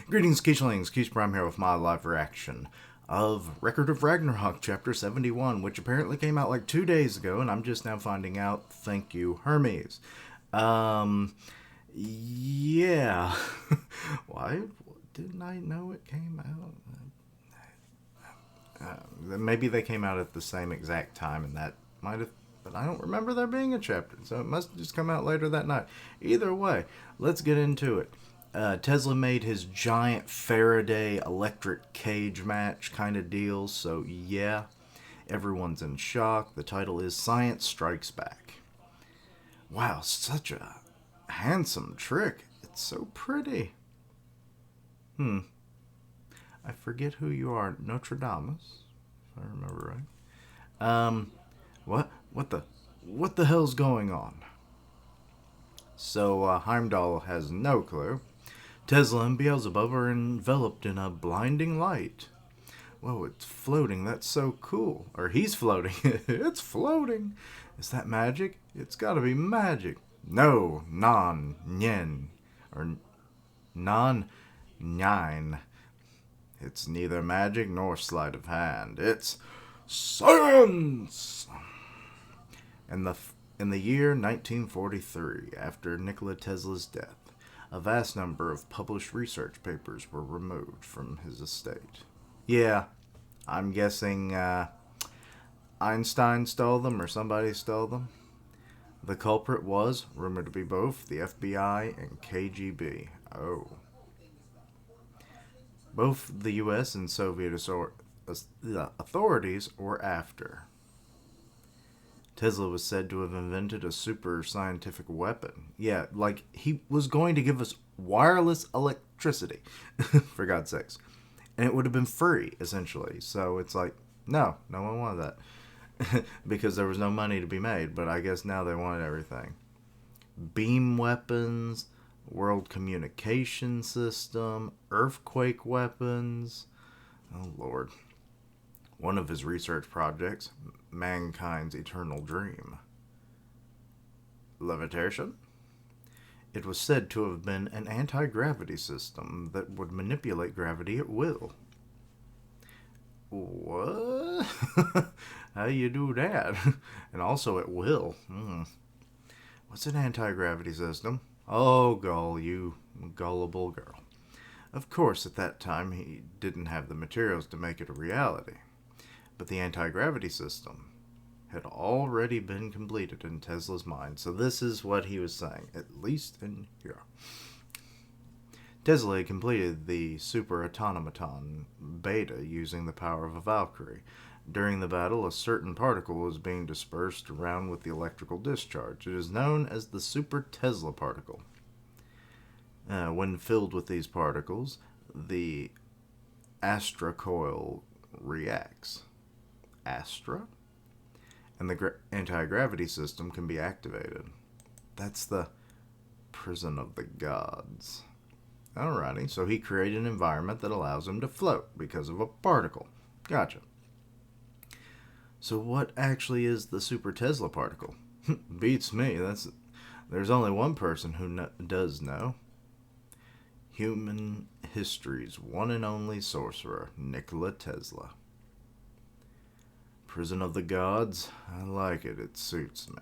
Greetings, Keechlings. Keech Prime here with my live reaction of Record of Ragnarok, Chapter 71, which apparently came out like 2 days ago, and I'm just now finding out. Thank you, Hermes. Yeah. Why didn't I know it came out? Maybe they came out at the same exact time, and that might have. But I don't remember there being a chapter, so it must have just come out later that night. Either way, let's get into it. Tesla made his giant Faraday electric cage match kind of deal, so yeah, everyone's in shock. The title is Science Strikes Back. Wow, such a handsome trick. It's so pretty. I forget who you are, Nostradamus, if I remember right. What the hell's going on? So Heimdall has no clue. Tesla and Beelzebub are enveloped in a blinding light. Whoa, it's floating. That's so cool. Or he's floating. It's floating. Is that magic? It's gotta be magic. No, non, nyen. Or non, nine. It's neither magic nor sleight of hand. It's science! In the year 1943, after Nikola Tesla's death, a vast number of published research papers were removed from his estate. Yeah, I'm guessing Einstein stole them or somebody stole them. The culprit was, rumored to be both, the FBI and KGB. Oh. Both the US and Soviet authorities were after. Tesla was said to have invented a super scientific weapon. Yeah, like he was going to give us wireless electricity, for God's sakes. And it would have been free, essentially. So it's like, no one wanted that. Because there was no money to be made, but I guess now they want everything. Beam weapons, world communication system, earthquake weapons. Oh, Lord. One of his research projects, mankind's eternal dream. Levitation? It was said to have been an anti-gravity system that would manipulate gravity at will. What? How do you do that? And also at will. What's an anti-gravity system? Oh, Gull, you gullible girl. Of course, at that time, he didn't have the materials to make it a reality. But the anti-gravity system had already been completed in Tesla's mind. So this is what he was saying, at least in here. Tesla had completed the super automaton beta using the power of a Valkyrie. During the battle, a certain particle was being dispersed around with the electrical discharge. It is known as the super Tesla particle. When filled with these particles, the Astra coil reacts. Astra? And the anti-gravity system can be activated. That's the prison of the gods. Alrighty, so he created an environment that allows him to float because of a particle. Gotcha. So what actually is the super Tesla particle? Beats me. There's only one person who does know. Human history's one and only sorcerer, Nikola Tesla. Prison of the gods? I like it. It suits me.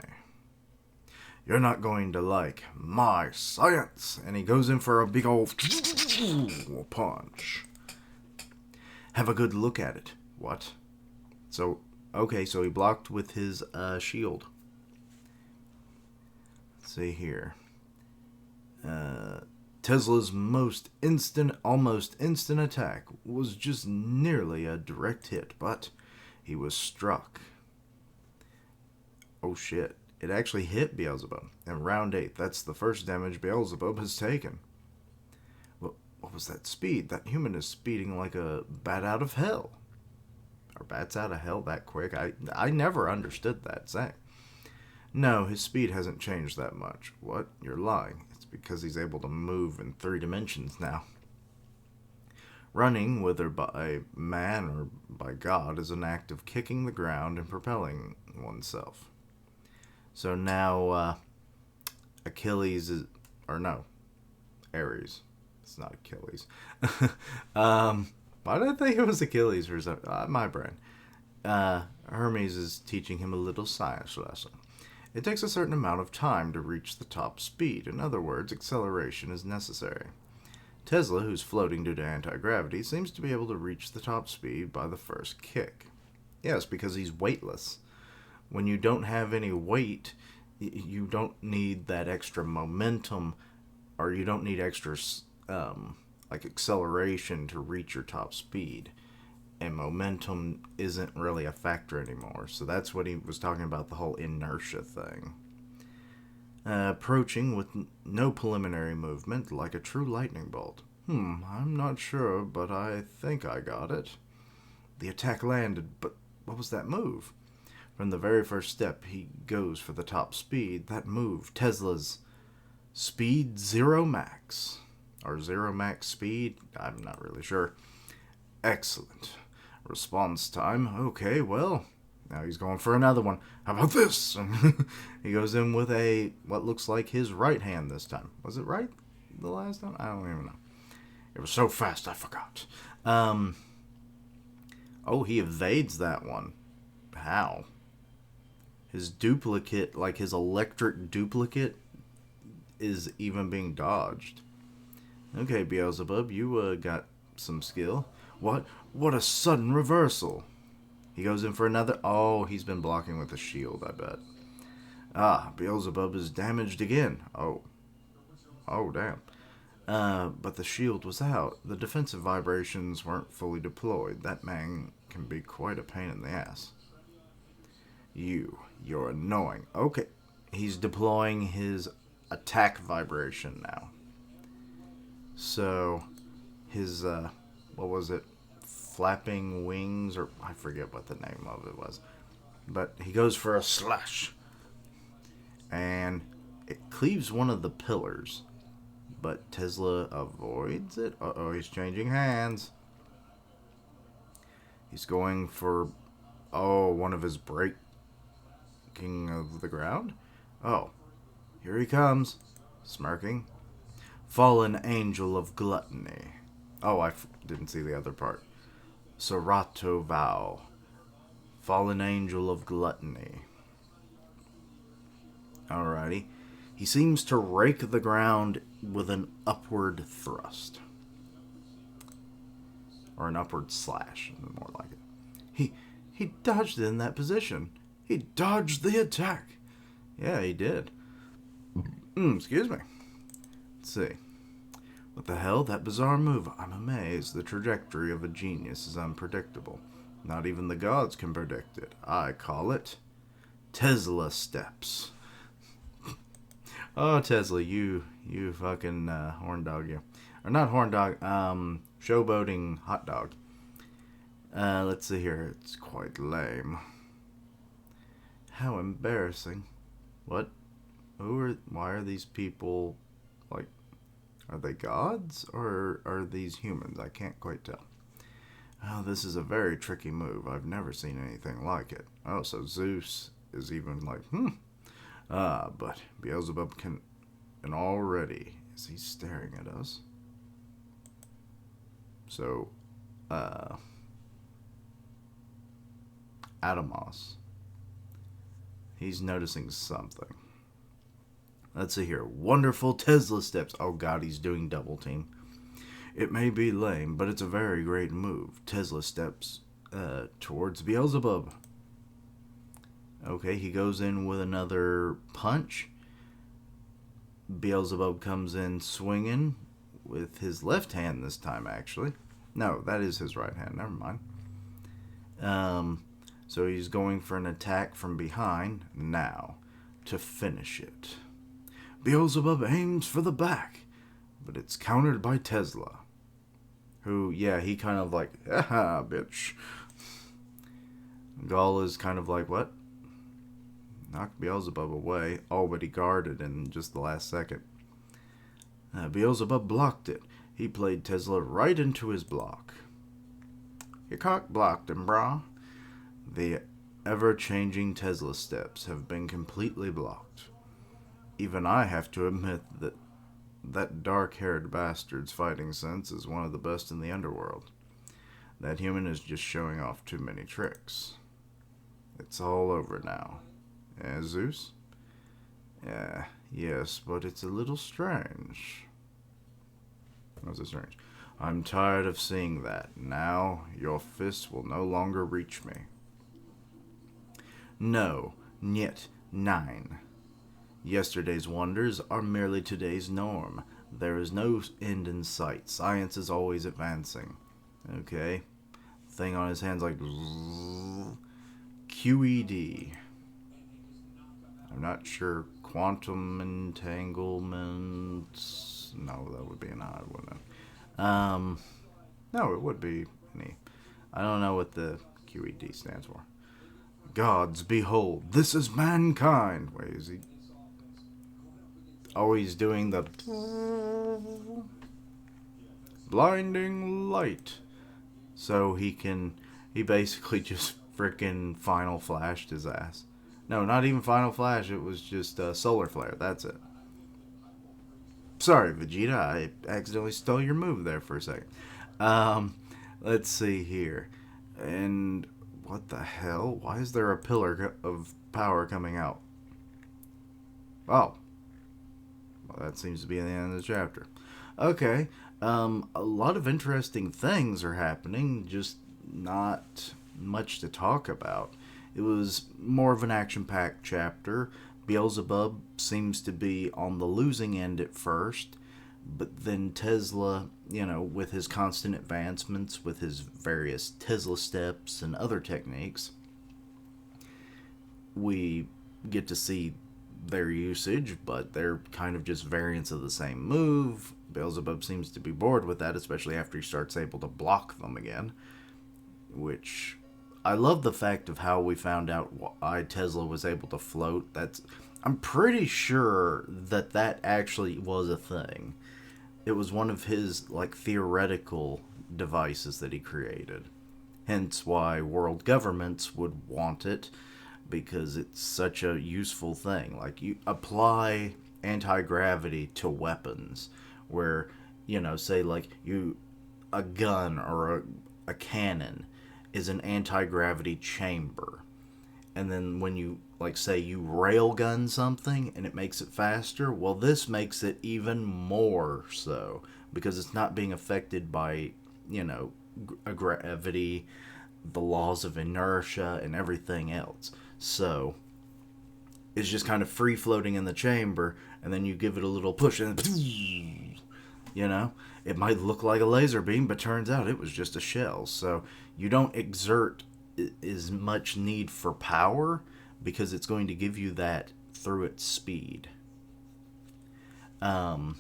You're not going to like my science. And he goes in for a big old punch. Have a good look at it. What? Okay, so he blocked with his shield. Let's see here. Tesla's almost instant attack was just nearly a direct hit, but he was struck. Oh shit. It actually hit Beelzebub. In round 8, that's the first damage Beelzebub has taken. What was that speed? That human is speeding like a bat out of hell. Are bats out of hell that quick? I never understood that saying. No, his speed hasn't changed that much. What? You're lying. It's because he's able to move in 3 dimensions now. Running, whether by man or by God, is an act of kicking the ground and propelling oneself. So now, Ares It's not Achilles. Why did I think it was Achilles for some? My brain. Hermes is teaching him a little science lesson. It takes a certain amount of time to reach the top speed. In other words, acceleration is necessary. Tesla, who's floating due to anti-gravity, seems to be able to reach the top speed by the first kick. Yes, because he's weightless. When you don't have any weight, you don't need that extra momentum, or you don't need extra like acceleration to reach your top speed. And momentum isn't really a factor anymore. So that's what he was talking about, the whole inertia thing. Approaching with no preliminary movement, like a true lightning bolt. I'm not sure, but I think I got it. The attack landed, but what was that move? From the very first step, he goes for the top speed. That move, Tesla's speed zero max. Or zero max speed? I'm not really sure. Excellent. Response time. Okay, well, now he's going for another one. How about this? He goes in with what looks like his right hand this time. Was it right the last time? I don't even know. It was so fast I forgot. He evades that one. How? His duplicate, like his electric duplicate, is even being dodged. Okay, Beelzebub, you got some skill. What a sudden reversal. He goes in for another. Oh, he's been blocking with a shield, I bet. Beelzebub is damaged again. Oh, damn. But the shield was out. The defensive vibrations weren't fully deployed. That man can be quite a pain in the ass. You're annoying. Okay, he's deploying his attack vibration now. So, his, what was it? Flapping wings, or I forget what the name of it was. But he goes for a slash. And it cleaves one of the pillars. But Tesla avoids it. He's changing hands. He's going for, one of his breaking of the ground. Here he comes, smirking. Fallen angel of gluttony. I didn't see the other part. Serato vow. Fallen angel of gluttony. Alrighty. He seems to rake the ground with an upward thrust. Or an upward slash, more like it. He dodged in that position. He dodged the attack. Yeah, he did. Excuse me. Let's see. What the hell? That bizarre move. I'm amazed. The trajectory of a genius is unpredictable. Not even the gods can predict it. I call it Tesla steps. Tesla, you fucking horn dog, you. Or not horn dog, showboating hot dog. Let's see here. It's quite lame. How embarrassing. What? Why are these people, like, are they gods, or are these humans? I can't quite tell. This is a very tricky move. I've never seen anything like it. So Zeus is even like, but Beelzebub and already, is he staring at us? So, Atomos, he's noticing something. Let's see here. Wonderful Tesla steps. Oh god, he's doing double team. It may be lame, but it's a very great move. Tesla steps towards Beelzebub. Okay, he goes in with another punch. Beelzebub comes in swinging with his left hand this time, actually. No, that is his right hand. Never mind. So he's going for an attack from behind now to finish it. Beelzebub aims for the back, but it's countered by Tesla, who, he kind of like, haha, bitch. Gaul is kind of like, what? Knocked Beelzebub away. But he guarded in just the last second. Beelzebub blocked it. He played Tesla right into his block. You cock-blocked him, brah. The ever-changing Tesla steps have been completely blocked. Even I have to admit that That dark-haired bastard's fighting sense is one of the best in the underworld. That human is just showing off too many tricks. It's all over now. Eh, Zeus? Yeah, yes, but it's a little strange. How's it strange? I'm tired of seeing that. Now, your fists will no longer reach me. No, niet, nein. Yesterday's wonders are merely today's norm. There is no end in sight. Science is always advancing. Okay. Thing on his hands like... QED. I'm not sure. Quantum entanglement. No, that would be an odd, wouldn't it? No, it would be an E. I don't know what the QED stands for. Gods, behold, this is mankind. Wait, is he always doing the blinding light? So he basically just frickin' Final Flashed his ass. No, not even Final Flash, it was just Solar Flare, that's it. Sorry, Vegeta, I accidentally stole your move there for a second. Let's see here. And what the hell? Why is there a pillar of power coming out? Oh. Well, that seems to be the end of the chapter. Okay. A lot of interesting things are happening, just not much to talk about. It was more of an action-packed chapter. Beelzebub seems to be on the losing end at first, but then Tesla, with his constant advancements, with his various Tesla steps and other techniques, we get to see their usage, but they're kind of just variants of the same move. Beelzebub seems to be bored with that, especially after he starts able to block them again, which... I love the fact of how we found out why Tesla was able to float. I'm pretty sure that actually was a thing. It was one of his, theoretical devices that he created. Hence why world governments would want it, because it's such a useful thing. Like, you apply anti-gravity to weapons, where, say, a gun or a cannon is an anti-gravity chamber. And then when you, say you railgun something and it makes it faster, well, this makes it even more so, because it's not being affected by, gravity, the laws of inertia, and everything else. So, it's just kind of free-floating in the chamber, and then you give it a little push, and it might look like a laser beam, but turns out it was just a shell. So you don't exert as much need for power, because it's going to give you that through its speed. So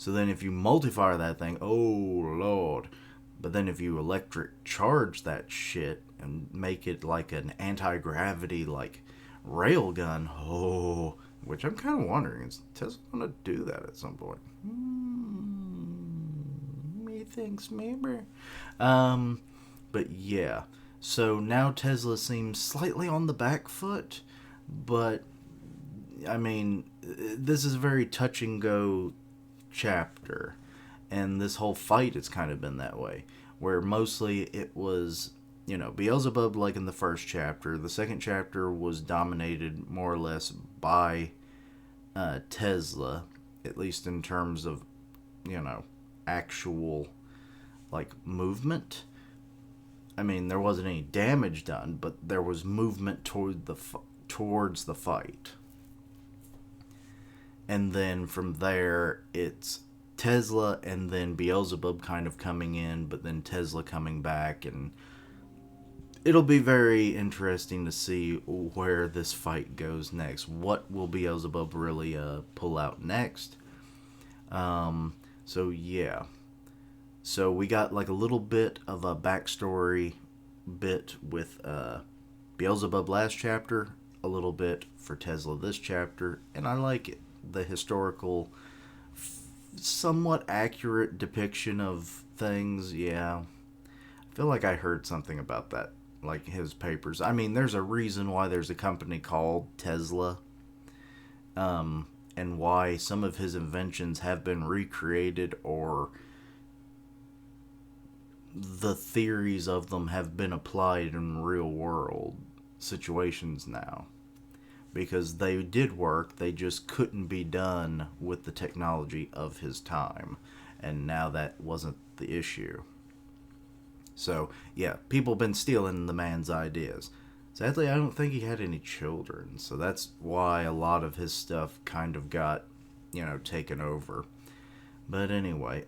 then if you multifire that thing, oh lord. But then if you electric charge that shit and make it like an anti-gravity railgun, which I'm kind of wondering, is Tesla going to do that at some point? Methinks maybe. But yeah. So now Tesla seems slightly on the back foot, but I mean, this is a very touch and go chapter, and this whole fight has kind of been that way, where mostly it was, Beelzebub like in the first chapter. The second chapter was dominated more or less by Tesla, at least in terms of, actual movement. I mean, there wasn't any damage done, but there was movement towards the fight. And then from there, it's Tesla and then Beelzebub kind of coming in, but then Tesla coming back, and it'll be very interesting to see where this fight goes next. What will Beelzebub really pull out next? So yeah. So we got a little bit of a backstory bit with Beelzebub last chapter, a little bit for Tesla this chapter, and I like it. The historical, somewhat accurate depiction of things, yeah. I feel like I heard something about that, his papers. I mean, there's a reason why there's a company called Tesla. and why some of his inventions have been recreated, or the theories of them have been applied in real world situations now. Because they did work, they just couldn't be done with the technology of his time. And now that wasn't the issue. So, yeah, people been stealing the man's ideas. Sadly, I don't think he had any children, so that's why a lot of his stuff kind of got, taken over. But anyway,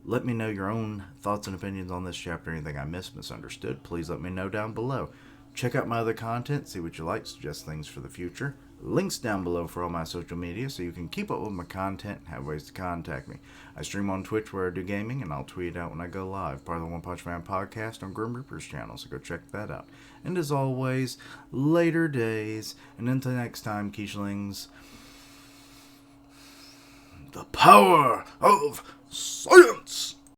let me know your own thoughts and opinions on this chapter. Anything I misunderstood, please let me know down below. Check out my other content, see what you like, suggest things for the future. Links down below for all my social media so you can keep up with my content and have ways to contact me. I stream on Twitch where I do gaming, and I'll tweet out when I go live. Part of the One Punch Man podcast on Grim Reaper's channel, so go check that out. And as always, later days, and until next time, Quiche-lings, the power of science!